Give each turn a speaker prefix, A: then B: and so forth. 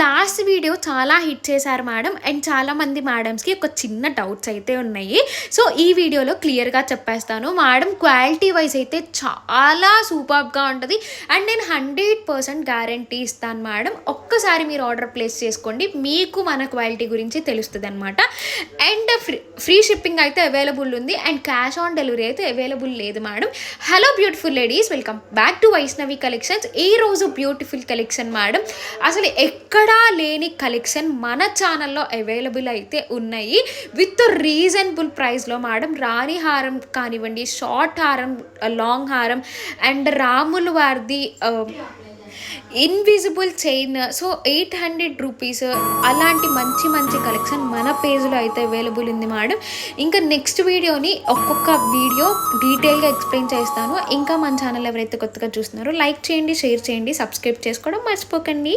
A: Last video చాలా hit చేశారు madam. And చాలామంది మేడమ్స్కి ఒక చిన్న డౌట్స్ అయితే ఉన్నాయి. సో ఈ వీడియోలో క్లియర్గా చెప్పేస్తాను మేడం. క్వాలిటీ వైజ్ అయితే చాలా సూపర్గా ఉంటుంది. అండ్ నేను 100% గ్యారంటీ ఇస్తాను మేడం. ఒక్కసారి మీరు ఆర్డర్ ప్లేస్ చేసుకోండి, మీకు మన క్వాలిటీ గురించి తెలుస్తుంది అనమాట. అండ్ ఫ్రీ షిప్పింగ్ అయితే అవైలబుల్ ఉంది. అండ్ క్యాష్ ఆన్ డెలివరీ అయితే అవైలబుల్ లేదు madam. Hello beautiful ladies, welcome back to Vaishnavi collections. ఈ రోజు బ్యూటిఫుల్ కలెక్షన్ మేడం. అసలు ఎక్కడా లేని కలెక్షన్ మన ఛానల్లో అవైలబుల్ అయితే ఉన్నాయి విత్ రీజనబుల్ ప్రైస్లో మేడం. రాణి హారం కానివ్వండి, షార్ట్ హారం, లాంగ్ హారం, అండ్ రాముల వారిది ఇన్విజిబుల్ చైన్, సో 800 రూపీస్, అలాంటి మంచి మంచి కలెక్షన్ మన పేజ్లో అయితే అవైలబుల్ ఉంది మేడం. ఇంకా నెక్స్ట్ వీడియోని ఒక్కొక్క వీడియో డీటెయిల్గా ఎక్స్ప్లెయిన్ చేస్తాను. ఇంకా మన ఛానల్ ఎవరైతే కొత్తగా చూస్తున్నారో లైక్ చేయండి, షేర్ చేయండి, సబ్స్క్రైబ్ చేసుకోవడం మర్చిపోకండి.